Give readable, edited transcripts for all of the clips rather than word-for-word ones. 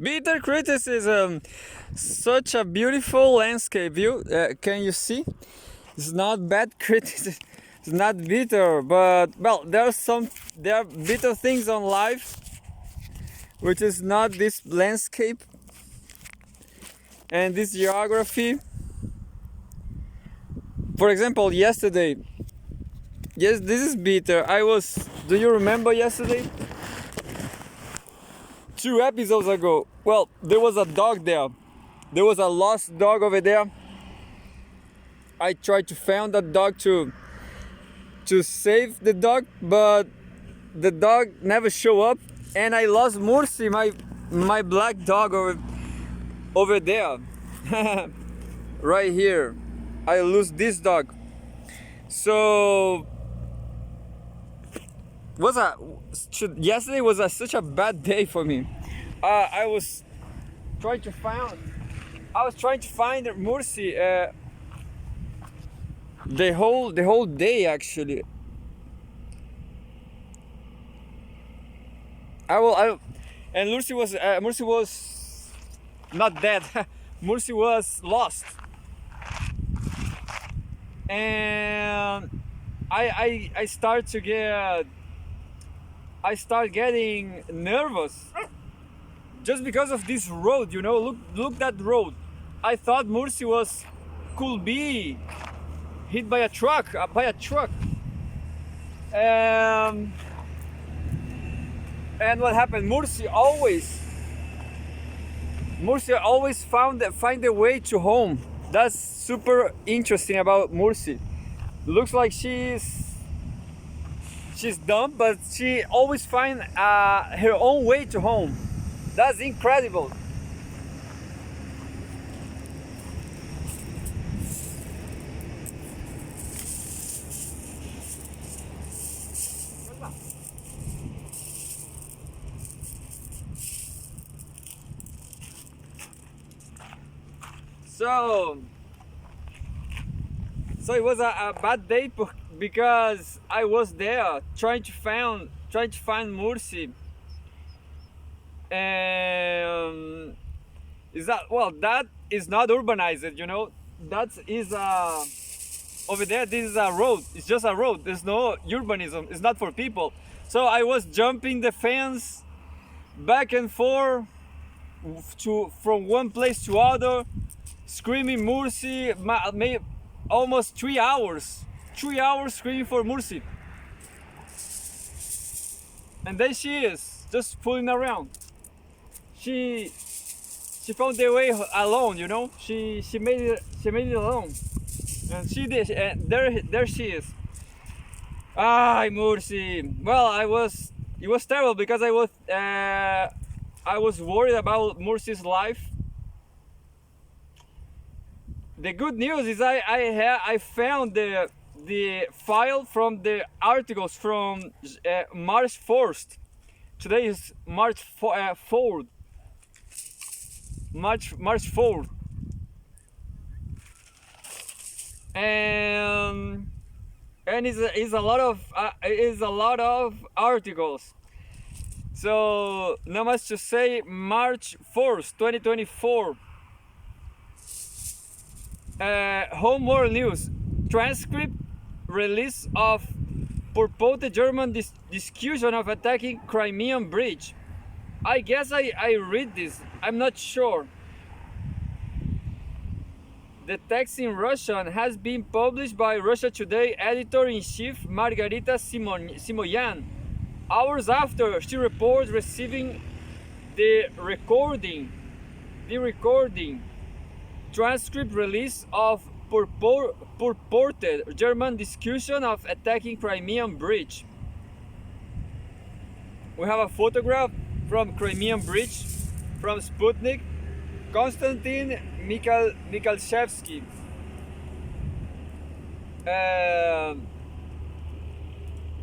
Bitter criticism. Such a beautiful landscape view. Can you see? It's not bad criticism. It's not bitter, but well, there are bitter things on life, which is not this landscape and this geography. For example, yesterday. Yes, this is bitter. Do you remember yesterday? 2 episodes ago. Well, there was a dog there. There was a lost dog over there. I tried to find that dog to save the dog, but the dog never showed up, and I lost Mursi, my black dog over there. Right here. I lose this dog. So yesterday was such a bad day for me. I was trying to find Mursi the whole day actually. And Mursi was not dead. Mursi was lost, and I start getting nervous just because of this road. Look that road. I thought Mursi could be hit by a truck. And what happened? Mursi always find a way to home. That's super interesting about Mursi. Looks like she's dumb, but she always find her own way to home. That's incredible. So it was a bad day because I was there trying to find Mursi, and that is not urbanized, That is over there. This is a road. It's just a road. There's no urbanism. It's not for people. So I was jumping the fence back and forth from one place to other, screaming Mursi, almost 3 hours. 3 hours screaming for Mursi. And then she is just fooling around. She found the way alone, She made it alone. And she did, and there she is. Mursi. Well, it was terrible because I was worried about Mursi's life. The good news is I found the file from the articles from March 4th. Today is March 4th. March 4th. And is a lot of articles. So not much to say. March 4th, 2024. Home World News. Transcript release of purported German discussion of attacking Crimean bridge. I guess I read this. I'm not sure. The text in Russian has been published by Russia Today editor-in-chief Margarita Simoyan, hours after she reports receiving the recording transcript release of purported German discussion of attacking Crimean bridge. We have a photograph from Crimean bridge from Sputnik. Konstantin Mikhalchevsky.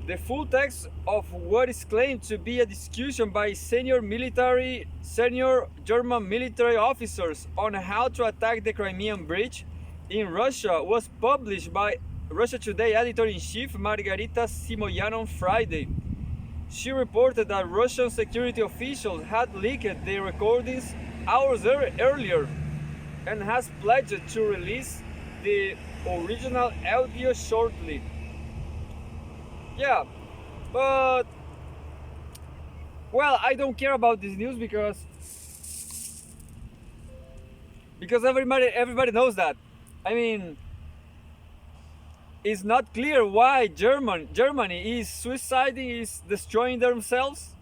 The full text of what is claimed to be a discussion by senior German military officers on how to attack the Crimean bridge in Russia was published by Russia Today editor-in-chief Margarita Simoyan on Friday. She reported that Russian security officials had leaked the recordings hours earlier and has pledged to release the original audio shortly. Yeah, but well, I don't care about this news because everybody knows that. I mean, it's not clear why Germany is suiciding, is destroying themselves.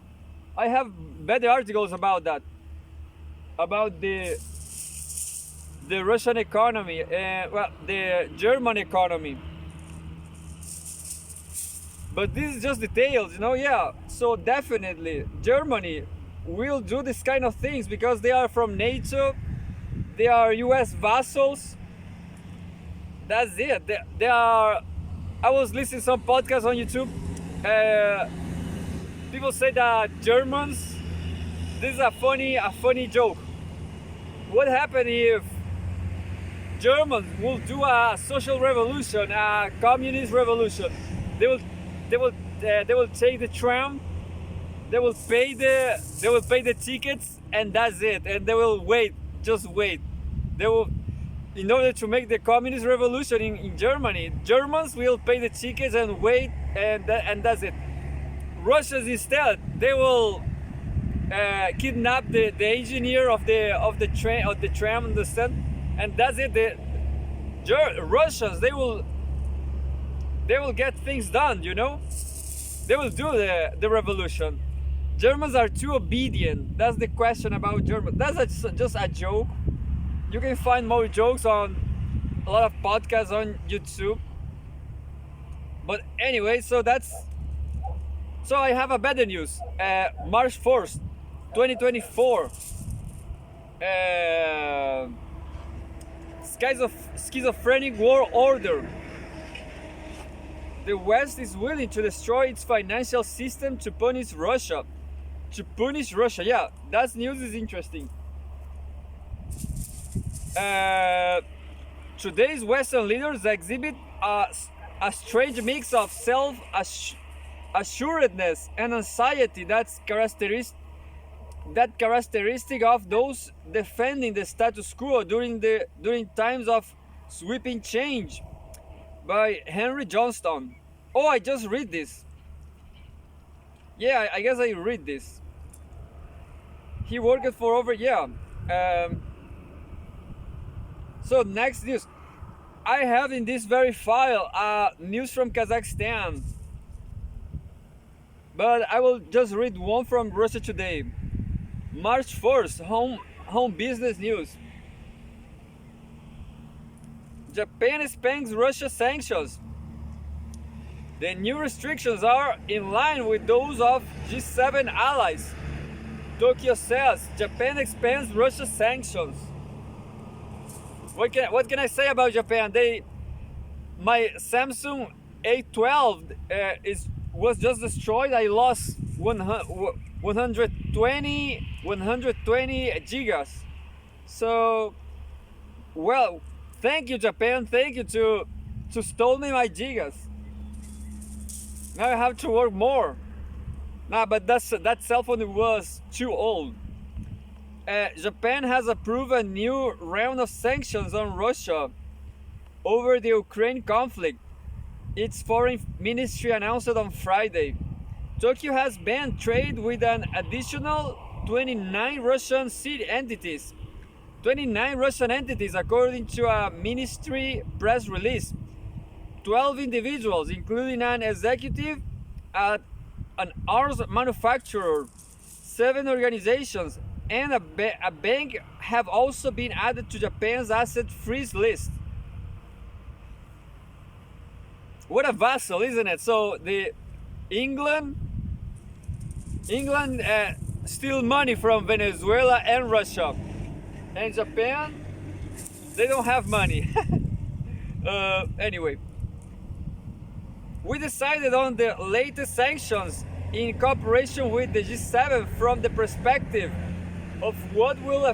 I have better articles about that, about the Russian economy, well, the German economy. But this is just details, you know. Yeah, so definitely Germany will do this kind of things because they are from NATO, they are US vassals. That's it. They are. I was listening to some podcasts on YouTube. People say that Germans. This is a funny joke. What happened if Germans will do a social revolution, a communist revolution? They will take the tram. They will pay the tickets, and that's it. And they will wait. Just wait. They will. In order to make the communist revolution in Germany, Germans will pay the tickets and wait, and that's it. Russians instead, they will kidnap the engineer of the tram, understand? And that's it. The Russians, they will get things done, you know. They will do the revolution. Germans are too obedient. That's the question about Germans. That's just a joke. You can find more jokes on a lot of podcasts on YouTube. But anyway, so I have a better news. March 1st, 2024. Schizophrenic world order. The West is willing to destroy its financial system to punish Russia. Yeah, that news is interesting. Today's Western leaders exhibit a strange mix of self-assuredness and anxiety that's characteristic of those defending the status quo during times of sweeping change. By Henry Johnston. Oh, I just read this. Yeah, I guess I read this. He worked for over, yeah. So next news. I have in this very file news from Kazakhstan. But I will just read one from Russia Today. March 1st, home business news. Japan expands Russia sanctions. The new restrictions are in line with those of G7 allies. Tokyo says Japan expands Russia sanctions. What can I say about Japan? My Samsung A12 was just destroyed. I lost 120 gigas. So, well, thank you, Japan. Thank you to stole me my gigas. Now I have to work more. Nah, but that cell phone was too old. Japan has approved a new round of sanctions on Russia over the Ukraine conflict. Its foreign ministry announced on Friday. Tokyo has banned trade with an additional 29 Russian entities. 29 Russian entities, according to a ministry press release. 12 individuals, including an executive at an arms manufacturer, 7 organizations, and a bank have also been added to Japan's asset freeze list. What a vassal, isn't it? So England steal money from Venezuela and Russia, and Japan, they don't have money. Anyway, we decided on the latest sanctions in cooperation with the G7 from the perspective of what will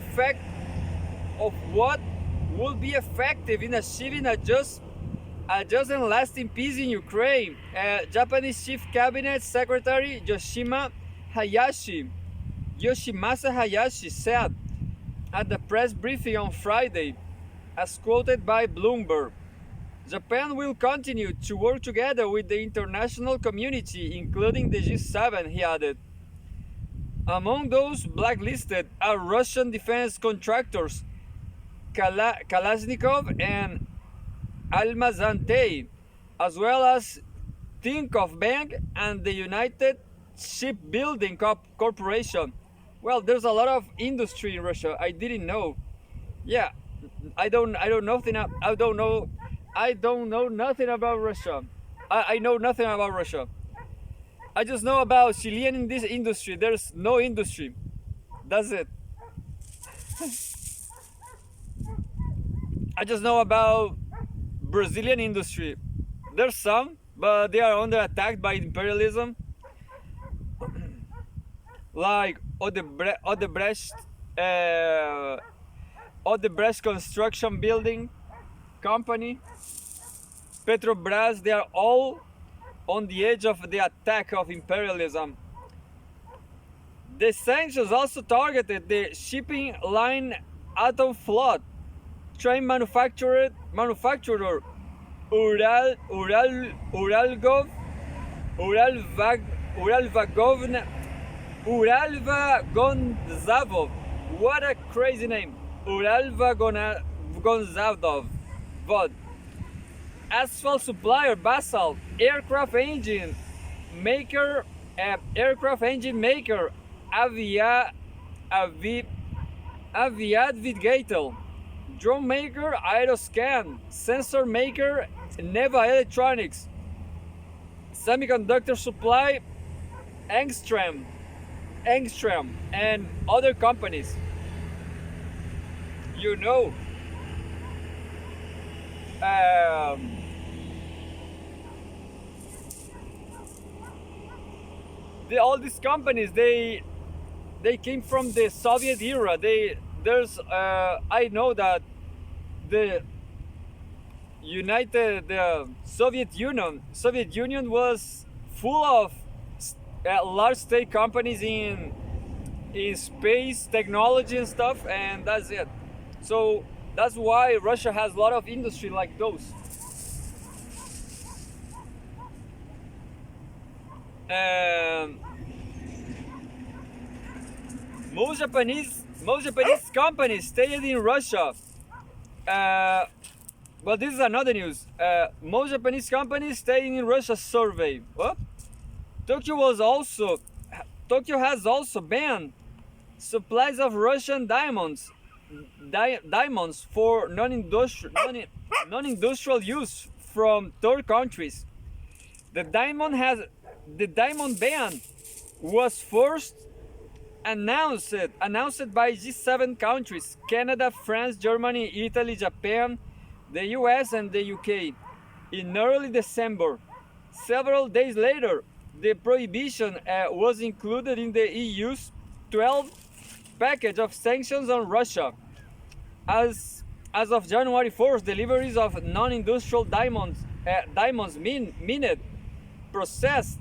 be effective in achieving a just A just and lasting peace in Ukraine. Japanese Chief Cabinet Secretary Yoshimasa Hayashi said at the press briefing on Friday, as quoted by Bloomberg, Japan will continue to work together with the international community, including the G7, he added. Among those blacklisted are Russian defense contractors Kalashnikov and Almazantey, as well as Tinkoff Bank and the United Shipbuilding Corporation. Well, there's a lot of industry in Russia. I didn't know. Yeah, I don't know nothing about Russia. I know nothing about Russia. I just know about Chilean in this industry. There's no industry. That's it. I just know about Brazilian industry. There's some, but they are under attack by imperialism. Like Odebrecht Construction Building Company, Petrobras, they are all on the edge of the attack of imperialism. The sanctions also targeted the shipping line Atomflot, train manufacturer Uralvagonzavov. What a crazy name. Uralvagonzavov. Asphalt supplier Basalt, aircraft engine maker Aviadvigatel, drone maker Aeroscan, sensor maker Neva Electronics, semiconductor supply Angstrom, and other companies. You know, all these companies, they came from the Soviet era. I know that the Soviet Union was full of large state companies in space technology and stuff, and that's it. So that's why Russia has a lot of industry like those. Most Japanese companies stayed in Russia. Well, this is another news. Most Japanese companies staying in Russia survey. What? Tokyo has also banned supplies of Russian diamonds for non-industrial use from third countries. The diamond ban was first announced by G7 countries: Canada, France, Germany, Italy, Japan, the US, and the UK in early December. Several days later, the prohibition was included in the EU's 12th package of sanctions on Russia. As of January 4th, deliveries of non-industrial diamonds mined, processed,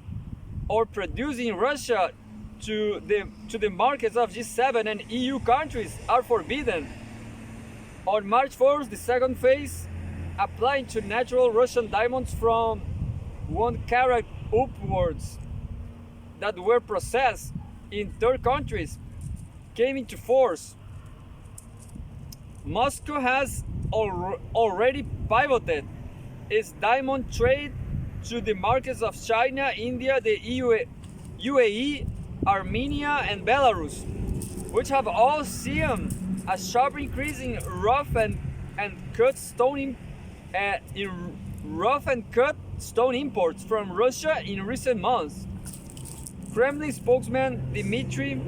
or produced in Russia to the markets of G7 and EU countries are forbidden. On March 4th, the second phase, applying to natural Russian diamonds from 1 carat upwards that were processed in third countries, came into force. Moscow has already pivoted its diamond trade to the markets of China, India, the UAE, Armenia, and Belarus, which have all seen a sharp increase in rough and cut stone imports from Russia in recent months. Kremlin spokesman Dmitry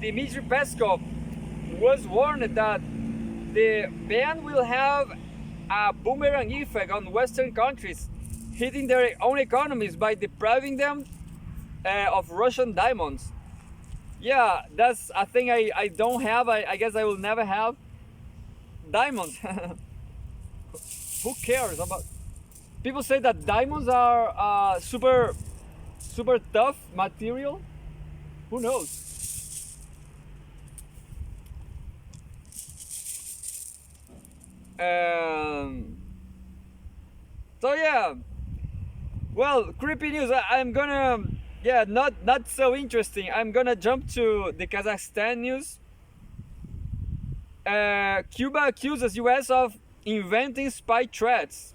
Peskov was warned that the ban will have a boomerang effect on Western countries, hitting their own economies by depriving them of Russian diamonds. Yeah, that's a thing I don't have. I guess I will never have diamonds. Who cares about? People say that diamonds are super tough material. Who knows? So yeah, well, creepy news. I'm gonna, yeah, not so interesting. I'm gonna jump to the Kazakhstan news. Cuba accuses U.S. of inventing spy threats.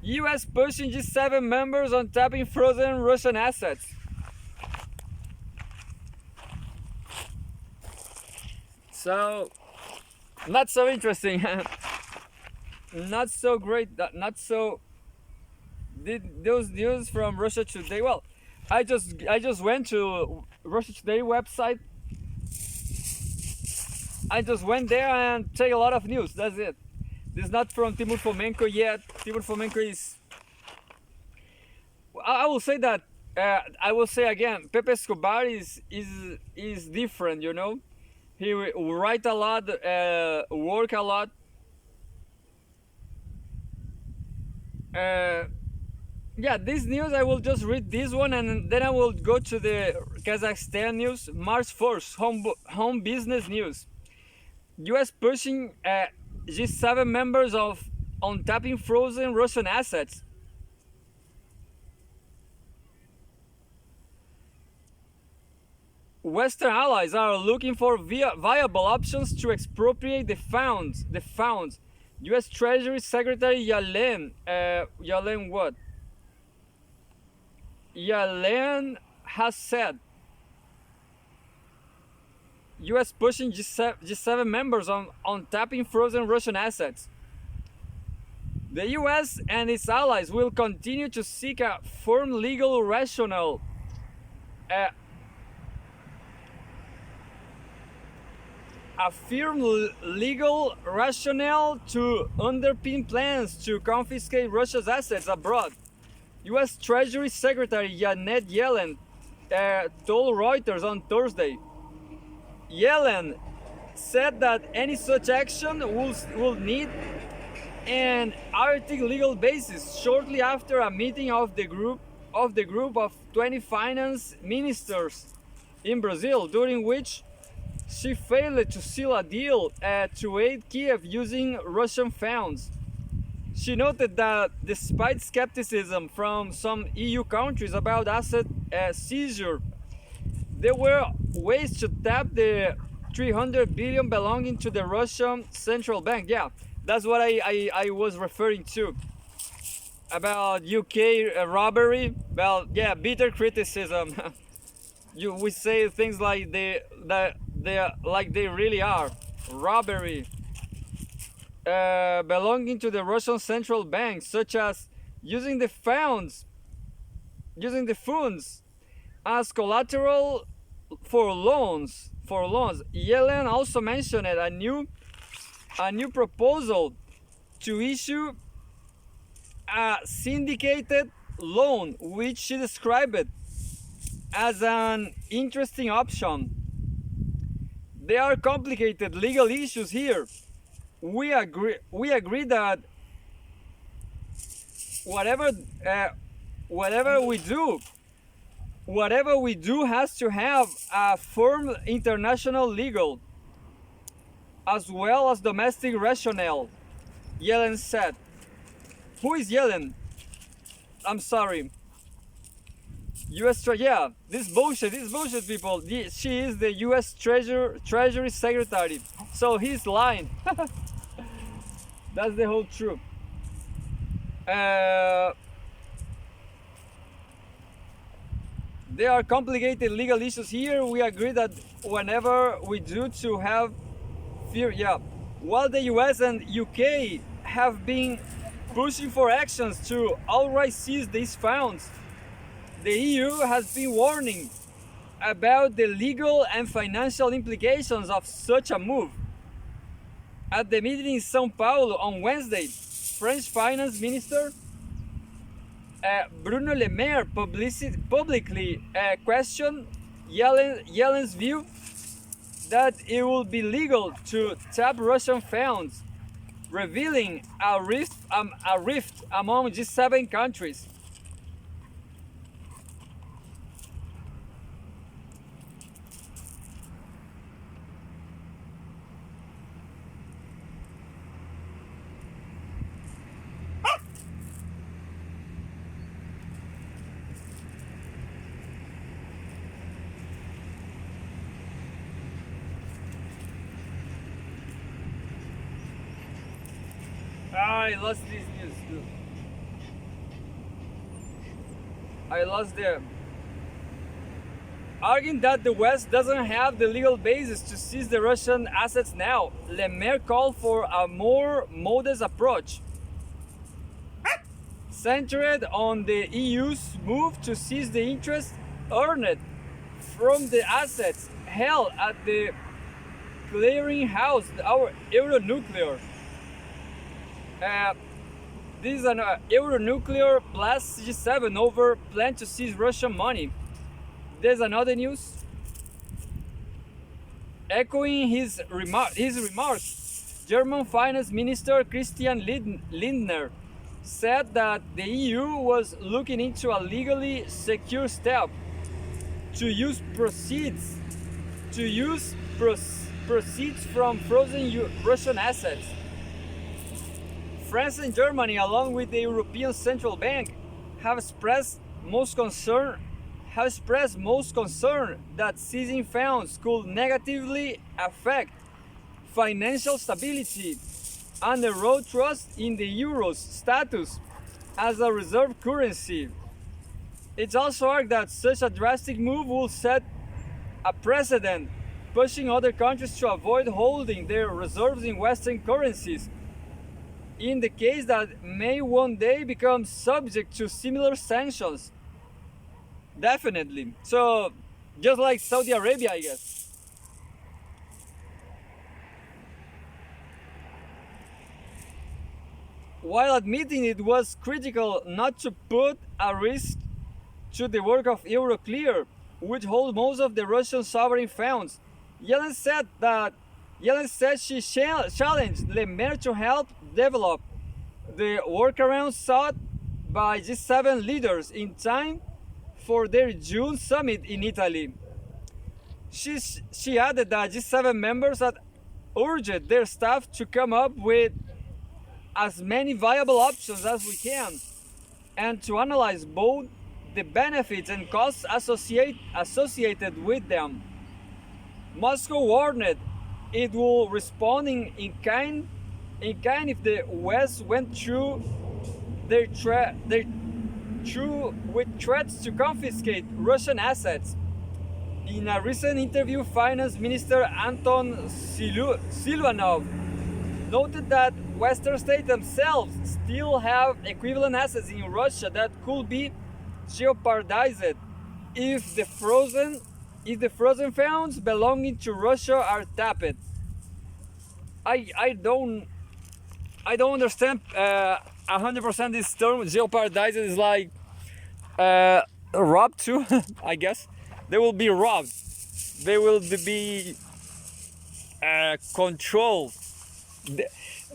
U.S. pushing G7 members on tapping frozen Russian assets. So, not so interesting. Not so great. Not so. Those news from Russia Today. Well, I just went to Russia Today website. I just went there and take a lot of news. That's it. This is not from Timur Fomenko yet. Timur Fomenko is. I will say that. I will say again. Pepe Escobar is different. You know, he write a lot, work a lot. Yeah, this news, I will just read this one and then I will go to the Kazakhstan news. March 1st, home business news. US pushing G7 members on tapping frozen Russian assets. Western allies are looking for viable options to expropriate the funds. US Treasury Secretary Yellen what? Yellen has said US pushing G7 members on tapping frozen Russian assets. The US and its allies will continue to seek a firm legal rationale to underpin plans to confiscate Russia's assets abroad. U.S. Treasury Secretary Janet Yellen told Reuters on Thursday. Yellen said that any such action will need an Arctic legal basis shortly after a meeting of the group of 20 finance ministers in Brazil, during which she failed to seal a deal to aid Kiev using Russian funds. She noted that despite skepticism from some EU countries about asset seizure, there were ways to tap the 300 billion belonging to the Russian central bank. Yeah, that's what I was referring to about UK robbery. Well, yeah, bitter criticism. We say things like they really are robbery. Belonging to the Russian central bank, such as using the funds as collateral for loans. Yellen also mentioned a new proposal to issue a syndicated loan, which she described as an interesting option. There are complicated legal issues here. We agree that whatever we do has to have a firm international legal as well as domestic rationale, Yellen said. Who is Yellen? I'm sorry. Yeah, this bullshit people. She is the US Treasury Secretary. So he's lying. That's the whole truth. There are complicated legal issues here. We agree that whenever we do to have fear, yeah. While the US and UK have been pushing for actions to outright seize these funds, the EU has been warning about the legal and financial implications of such a move. At the meeting in São Paulo on Wednesday, French Finance Minister Bruno Le Maire publicly questioned Yellen's view that it will be legal to tap Russian funds, revealing a rift among G7 countries. I lost this news too. I lost the arguing that the West doesn't have the legal basis to seize the Russian assets now. Le Maire called for a more modest approach, centered on the EU's move to seize the interest earned from the assets held at the clearinghouse, our Euronuclear. This is an Euronuclear blasts G7 over plan to seize Russian money. There's another news. Echoing his remarks, German Finance Minister Christian Lindner said that the EU was looking into a legally secure step to use proceeds from frozen Russian assets. France and Germany, along with the European Central Bank, have expressed most concern that seizing funds could negatively affect financial stability and erode trust in the euro's status as a reserve currency. It's also argued that such a drastic move will set a precedent, pushing other countries to avoid holding their reserves in Western currencies, in the case that may one day become subject to similar sanctions. Definitely. So, just like Saudi Arabia, I guess. While admitting it was critical not to put a risk to the work of Euroclear, which holds most of the Russian sovereign funds, Yellen said she challenged Le Maire to help develop the workaround sought by G7 leaders in time for their June summit in Italy. She added that G7 members had urged their staff to come up with as many viable options as we can and to analyze both the benefits and costs associated with them. Moscow warned it will respond in kind if the West went through with threats to confiscate Russian assets. In a recent interview, Finance Minister Anton Silvanov noted that Western states themselves still have equivalent assets in Russia that could be jeopardized if the frozen funds belonging to Russia are tapped. I don't understand 100% this term. Jeopardized is like robbed too. I guess they will be robbed. They will be controlled.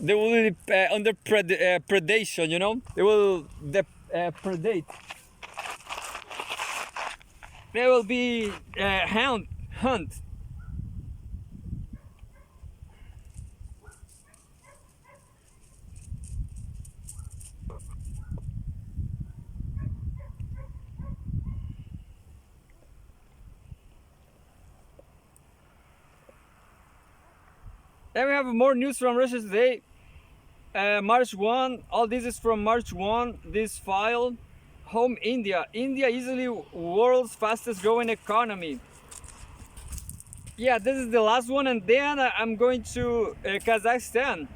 They will be under predation. You know, they will predate. They will be hunt. Then we have more news from Russia today. March 1, all this is from March 1, this file. Home India. India easily world's fastest growing economy. Yeah, this is the last one, and then I'm going to Kazakhstan.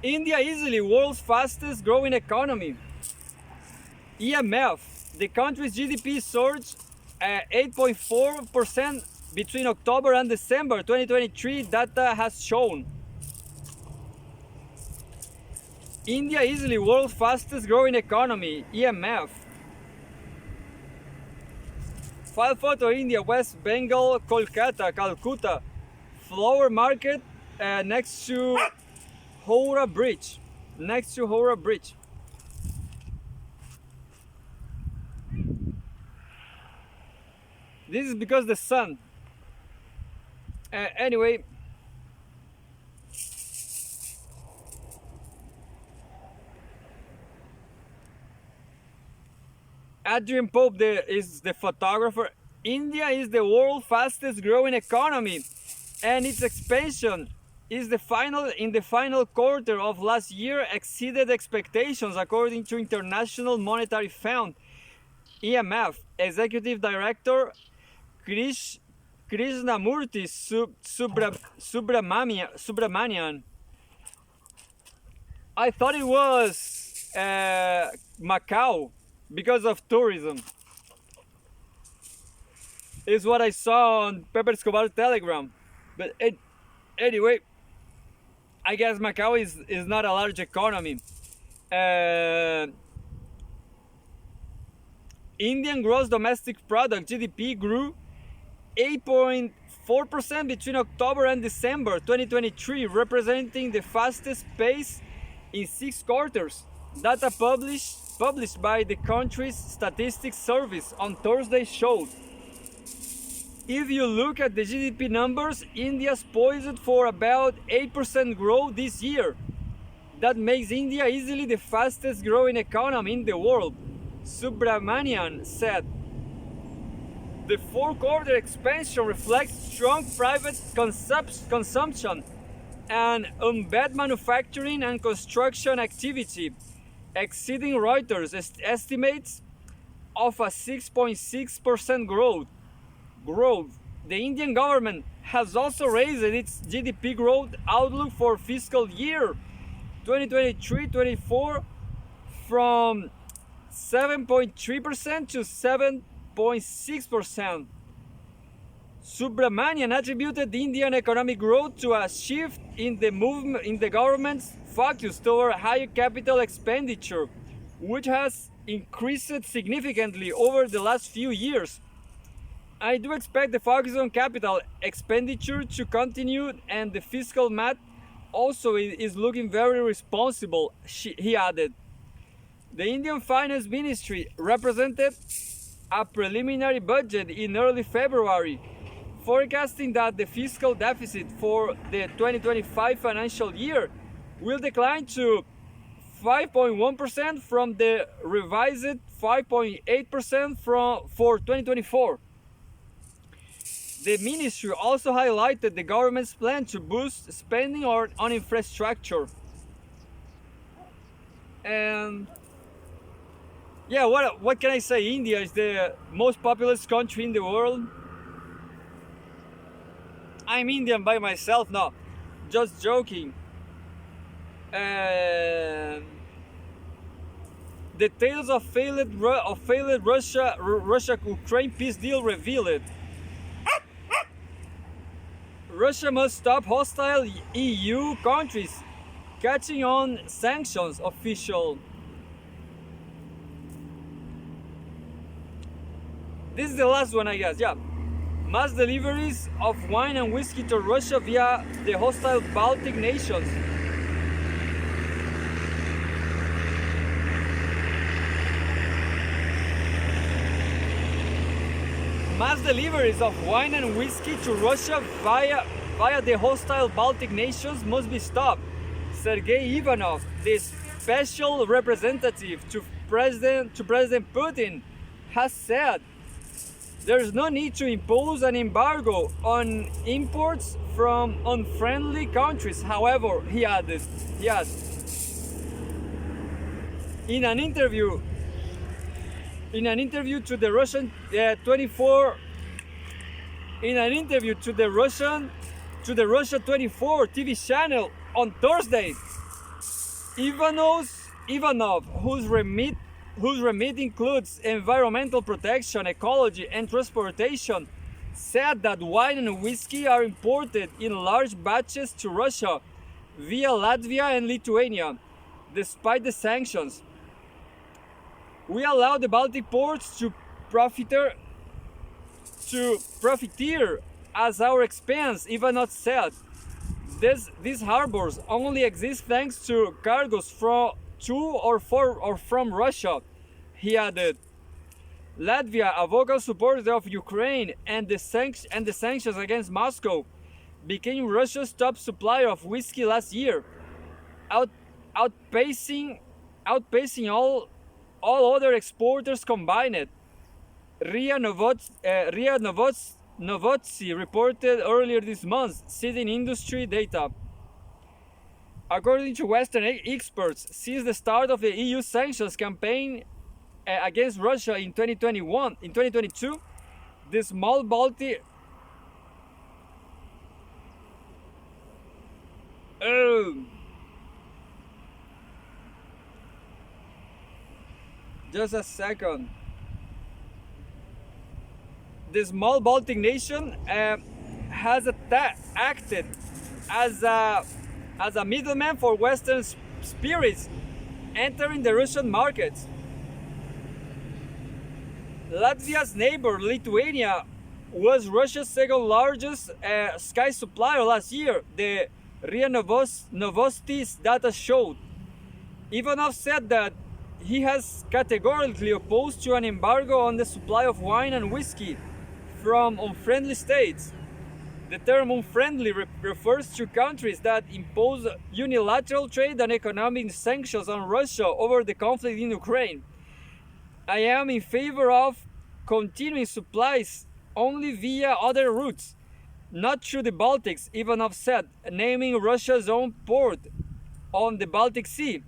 India easily world's fastest growing economy. EMF. The country's GDP surged 8.4% between October and December 2023, data has shown. India easily world's fastest growing economy, EMF. File photo India, West Bengal, Calcutta. flower market next to Howrah Bridge. This is because the sun. Anyway, Adrian Pope is the photographer. India is the world's fastest growing economy, and its expansion is in the final quarter of last year exceeded expectations, according to International Monetary Fund (IMF) Executive Director Krishnamurti Subramanian. I thought it was Macau because of tourism. Is what I saw on Pepe Escobar's Telegram. But anyway, I guess Macau is not a large economy. Indian gross domestic product (GDP) grew 8.4% between October and December 2023, representing the fastest pace in 6 quarters. Data published by the country's statistics service on Thursday showed. If you look at the GDP numbers, India's poised for about 8% growth this year. That makes India easily the fastest growing economy in the world, Subramanian said. The 4-quarter expansion reflects strong private consumption and unmet manufacturing and construction activity, exceeding Reuters' estimates of a 6.6% growth. The Indian government has also raised its GDP growth outlook for fiscal year 2023-24 from 7.3% to 7.6%. Subramanian attributed the Indian economic growth to a shift in the government's focus toward higher capital expenditure, which has increased significantly over the last few years. I do expect the focus on capital expenditure to continue, and the fiscal math also is looking very responsible, he added. The Indian Finance Ministry represented a preliminary budget in early February, forecasting that the fiscal deficit for the 2025 financial year will decline to 5.1% from the revised 5.8% for 2024. The ministry also highlighted the government's plan to boost spending on infrastructure. And yeah, what can I say? India is the most populous country in the world. I'm Indian by myself, no, just joking. And details of failed Russia-Ukraine peace deal revealed. Russia must stop hostile EU countries catching on sanctions, official. This is the last one, I guess, yeah. Mass deliveries of wine and whiskey to Russia via the hostile Baltic nations. Mass deliveries of wine and whiskey to Russia via the hostile Baltic nations must be stopped, Sergei Ivanov, the special representative to President Putin, has said. There is no need to impose an embargo on imports from unfriendly countries, however, he added. In an interview to the Russian 24 TV channel on Thursday, Ivanov, whose remit includes environmental protection, ecology, and transportation, said that wine and whiskey are imported in large batches to Russia via Latvia and Lithuania, despite the sanctions. We allow the Baltic ports to profiteer as our expense, Ivanov said. These harbors only exist thanks to cargoes from to or for or from Russia. He added, Latvia, a vocal supporter of Ukraine and the sanctions against Moscow, became Russia's top supplier of whiskey last year, out, outpacing all other exporters combined. RIA Novosti reported earlier this month, citing industry data. According to Western experts, since the start of the EU sanctions campaign against Russia in 2022, the small Baltic just a second. The small Baltic nation has acted as a middleman for Western spirits entering the Russian markets. Latvia's neighbor, Lithuania, was Russia's second largest sky supplier last year, the RIA Novosti's data showed. Ivanov said that he has categorically opposed to an embargo on the supply of wine and whiskey from unfriendly states. The term unfriendly refers to countries that impose unilateral trade and economic sanctions on Russia over the conflict in Ukraine. I am in favor of continuing supplies only via other routes, not through the Baltics, Ivanov said, naming Russia's own port on the Baltic Sea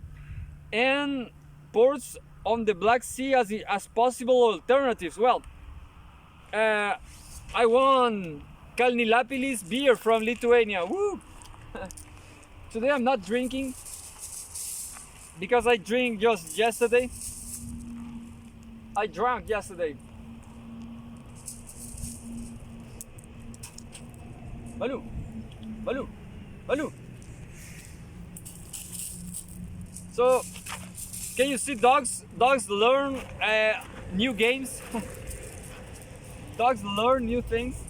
and ports on the Black Sea as possible alternatives. Well, I won Kalnilapilis beer from Lithuania. Woo! Today I'm not drinking because I drank just yesterday. I drank yesterday. Balu, Balu, Balu. So, can you see dogs? Dogs learn new games. Dogs learn new things.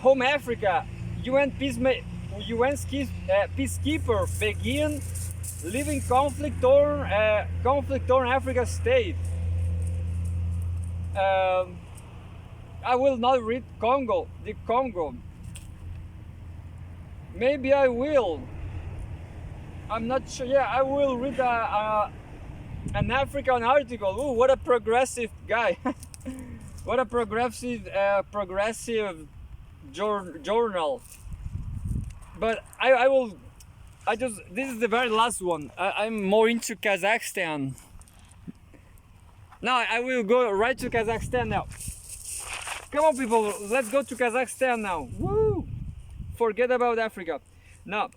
Home Africa, peacekeeper begin leaving conflict-torn Africa state. I will not read the Congo. Maybe I will. I'm not sure. Yeah, I will read an African article. Ooh, what a progressive guy! What a progressive journal. But I will. This is the very last one. I'm more into Kazakhstan. Now I will go right to Kazakhstan now. Come on, people, let's go to Kazakhstan now. Woo! Forget about Africa. Now,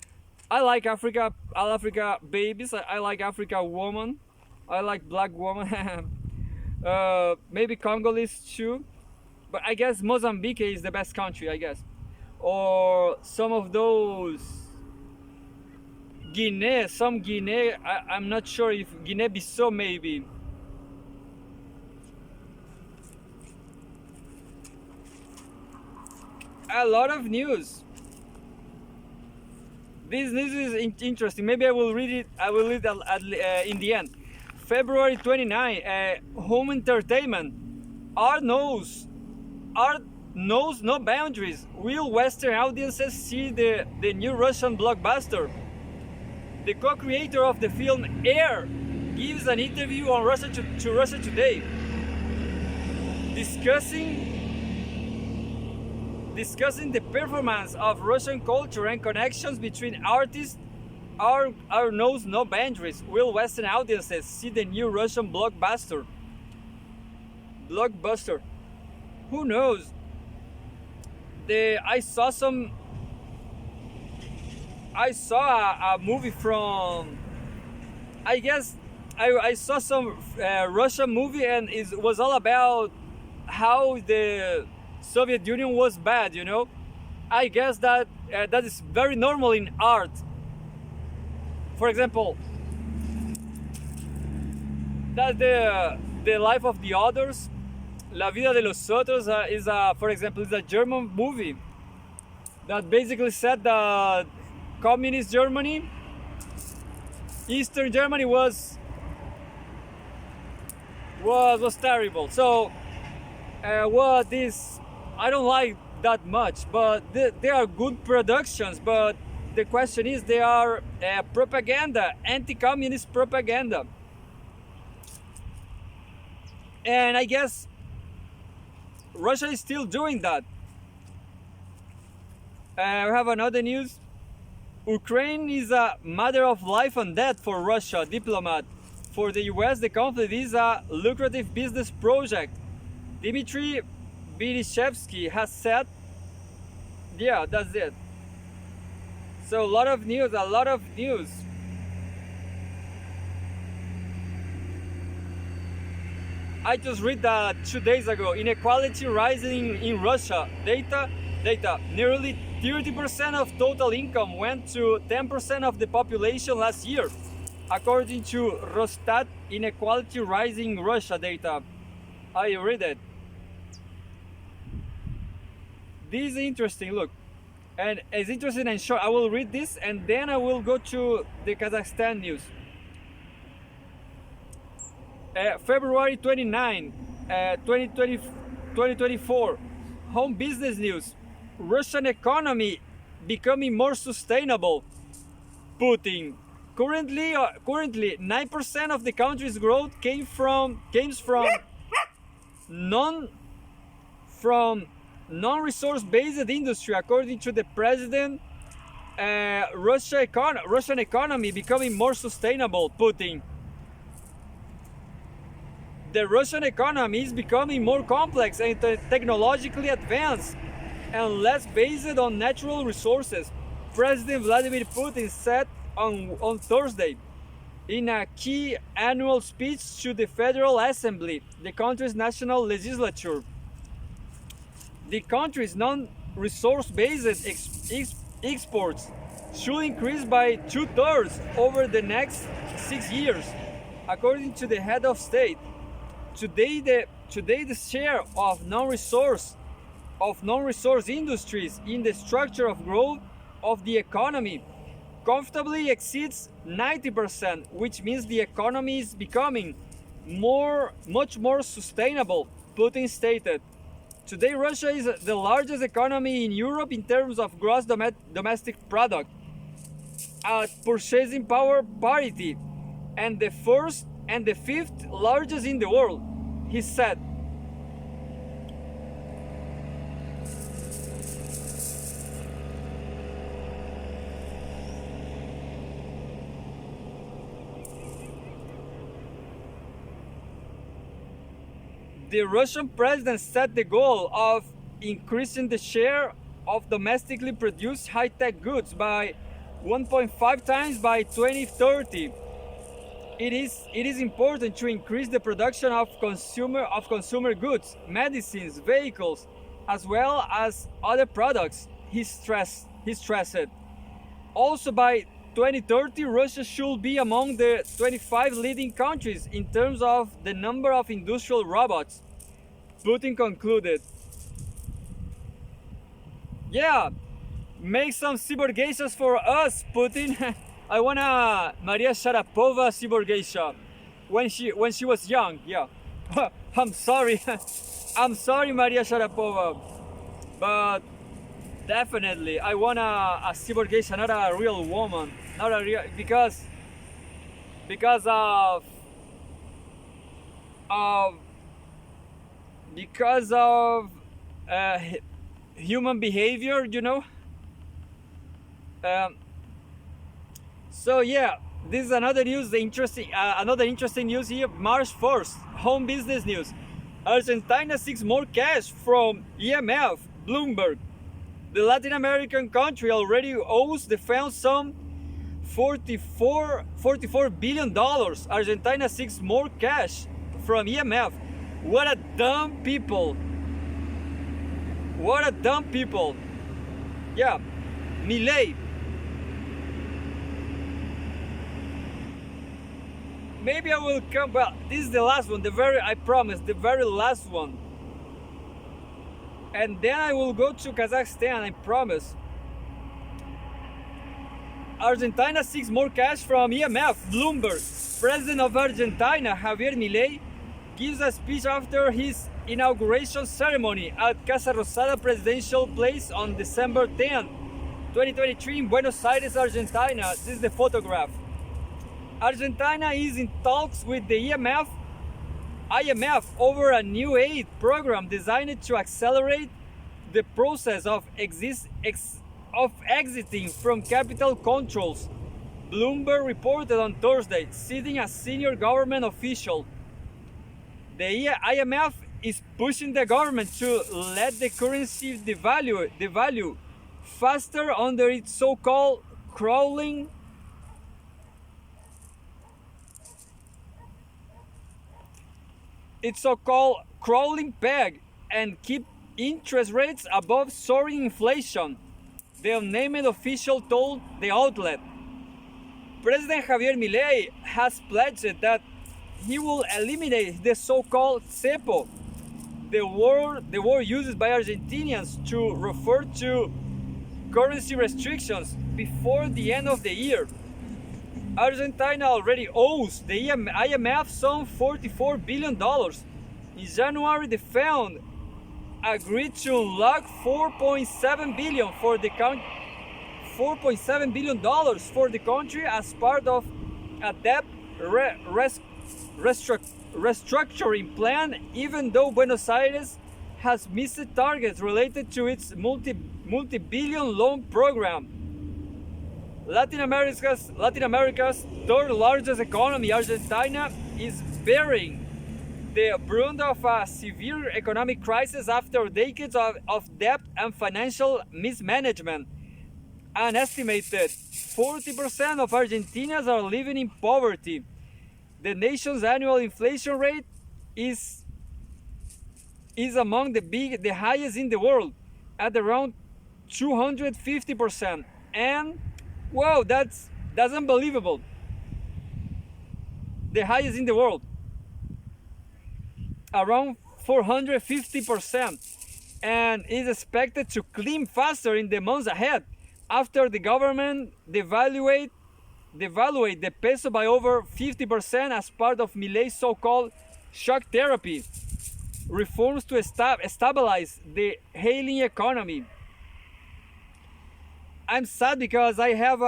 I like Africa. I like Africa babies. I like Africa woman. I like black woman. Maybe Congolese too. But I guess Mozambique is the best country, I guess. Or some of those Guinea, I'm not sure if Guinea-Bissau maybe. A lot of news. This news is interesting. Maybe I will read it. I will read it in the end. February 29. Home entertainment. Art knows no boundaries. Will Western audiences see the new Russian blockbuster? The co-creator of the film Air gives an interview on Russia to Russia Today, discussing the performance of Russian culture and connections between artists. Art knows no boundaries. Will Western audiences see the new Russian blockbuster? Who knows? I saw a movie from, I guess I saw some Russian movie, and it was all about how the Soviet Union was bad, you know. I guess that that is very normal in art. For example, that the life of the others, La vida de los otros, is a, for example, is a German movie that basically said that communist Germany, Eastern Germany was terrible. So what this I don't like that much, but they are good productions. But the question is, they are propaganda, anti-communist propaganda, and I guess Russia is still doing that. We have another news. Ukraine is a matter of life and death for Russia, diplomat. For the US, the conflict is a lucrative business project. Dmitry Berishevsky has said, yeah, that's it. So a lot of news. I just read that 2 days ago. Inequality rising in Russia. Data. Nearly 30% of total income went to 10% of the population last year, according to Rosstat. Inequality rising in Russia data. I read it. This is interesting. Look, and it's interesting and short. I will read this and then I will go to the Kazakhstan news. February 29, 2024, home business news. Russian economy becoming more sustainable. Putin. Currently, 9% of the country's growth comes from non-resource based industry, according to the president. Russian economy becoming more sustainable. Putin. The Russian economy is becoming more complex and technologically advanced and less based on natural resources, President Vladimir Putin said on Thursday in a key annual speech to the Federal Assembly, the country's national legislature. The country's non-resource-based exports should increase by 2/3 over the next 6 years, according to the head of state. Today, the share of non-resource industries in the structure of growth of the economy comfortably exceeds 90%, which means the economy is becoming much more sustainable, Putin stated. Today, Russia is the largest economy in Europe in terms of gross domestic product, at purchasing power parity, and the first and the fifth largest in the world, he said. The Russian president set the goal of increasing the share of domestically produced high-tech goods by 1.5 times by 2030. It is important to increase the production of consumer goods, medicines, vehicles, as well as other products, he stressed. Also by 2030, Russia should be among the 25 leading countries in terms of the number of industrial robots, Putin concluded. Yeah, make some cyborg geishas for us, Putin. I want a Maria Sharapova cyborg geisha when she was young. Yeah, I'm sorry, I'm sorry, Maria Sharapova, but definitely I want a cyborg geisha, not a real woman, not a real because of human behavior, you know. So yeah, this is another news. Another interesting news here. March 1st, home business news. Argentina seeks more cash from IMF. Bloomberg. The Latin American country already owes the fund some $44 billion. Argentina seeks more cash from IMF. What a dumb people. What a dumb people. Yeah, Milei. Maybe I will come, well, this is the last one, I promise, the very last one. And then I will go to Kazakhstan, I promise. Argentina seeks more cash from EMF. Bloomberg. President of Argentina, Javier Milei, gives a speech after his inauguration ceremony at Casa Rosada Presidential Place on December 10, 2023 in Buenos Aires, Argentina. This is the photograph. Argentina is in talks with the IMF over a new aid program designed to accelerate the process of exiting from capital controls, Bloomberg reported on Thursday, citing a senior government official. The IMF is pushing the government to let the currency devalue faster under its so-called crawling peg and keep interest rates above soaring inflation, the unnamed official told the outlet. President Javier Milei has pledged that he will eliminate the so-called cepo, the word used by Argentinians to refer to currency restrictions, before the end of the year. Argentina already owes the IMF some $44 billion. In January, the fund agreed to unlock $4.7 billion for the country as part of a debt restructuring plan, even though Buenos Aires has missed targets related to its multi-billion loan program. Latin America's third largest economy, Argentina, is bearing the brunt of a severe economic crisis after decades of debt and financial mismanagement. An estimated 40% of Argentinians are living in poverty. The nation's annual inflation rate is among the highest in the world, at around 250%. And wow, that's unbelievable. The highest in the world, around 450%, and is expected to climb faster in the months ahead after the government devaluate the peso by over 50% as part of Milei's so-called shock therapy reforms to stabilize the ailing economy. I'm sad because I have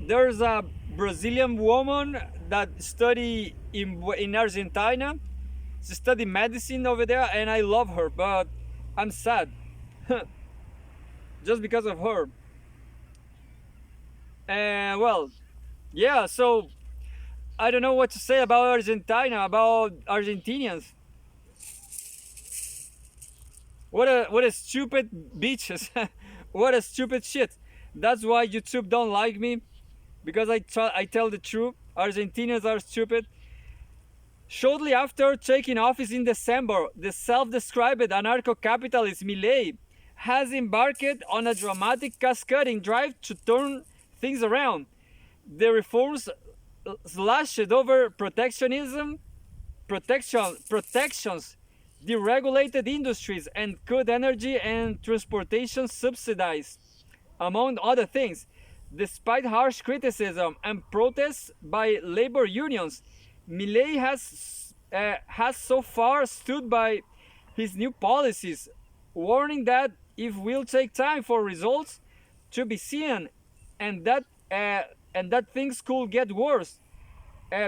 there's a Brazilian woman that study in Argentina. She study medicine over there, and I love her, but I'm sad just because of her. And well, yeah. So I don't know what to say about Argentina, about Argentinians. What a stupid bitches. What a stupid shit. That's why YouTube don't like me, because I tell the truth. Argentinians are stupid. Shortly after taking office in December, the self-described anarcho-capitalist Milei has embarked on a dramatic cost-cutting drive to turn things around. The reforms slashed over protections, deregulated industries, and cut energy and transportation subsidies, among other things. Despite harsh criticism and protests by labor unions, Milei has so far stood by his new policies, warning that it will take time for results to be seen, and that things could get worse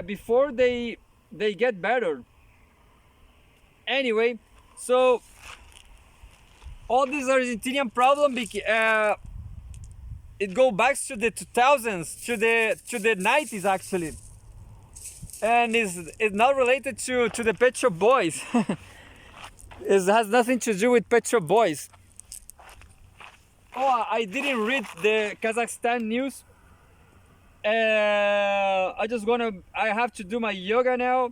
before they get better. Anyway, so all this Argentinian problem it goes back to the 2000s, to the 90s actually, and is not related to the Pet Shop Boys. It has nothing to do with Pet Shop Boys. Oh, I didn't read the Kazakhstan news. I have to do my yoga now.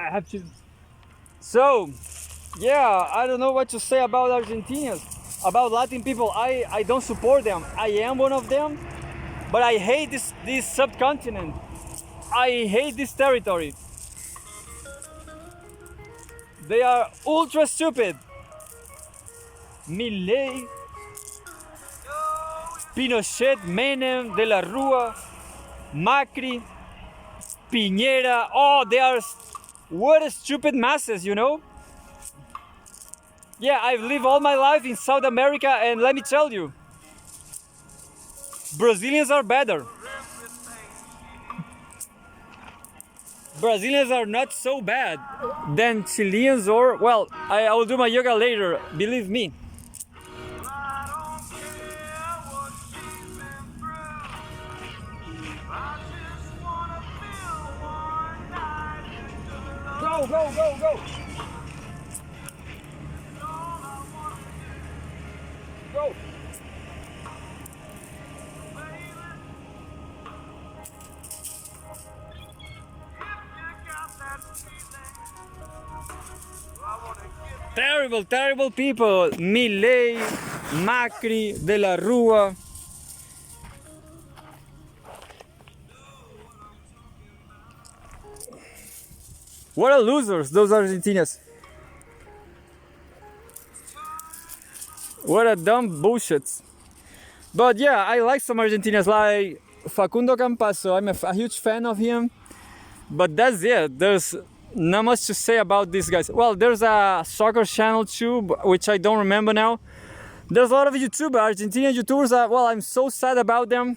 I have to. So, yeah, I don't know what to say about Argentinians, about Latin people. I don't support them. I am one of them, but I hate this subcontinent. I hate this territory. They are ultra stupid. Milei, Pinochet, Menem, De la Rua, Macri, Piñera. Oh, they are what a stupid masses, you know? Yeah, I've lived all my life in South America, and let me tell you, Brazilians are better. Brazilians are not so bad than Chileans or, well, I will do my yoga later, believe me. Go, go, go, go! Go! Terrible, terrible people. Milei, Macri, De la Rua. What a losers, those Argentinians. What a dumb bullshit. But yeah, I like some Argentinians like Facundo Campasso. I'm a huge fan of him. But that's it. There's not much to say about these guys. Well, there's a soccer channel too, which I don't remember now. There's a lot of Argentinian YouTubers that, well, I'm so sad about them.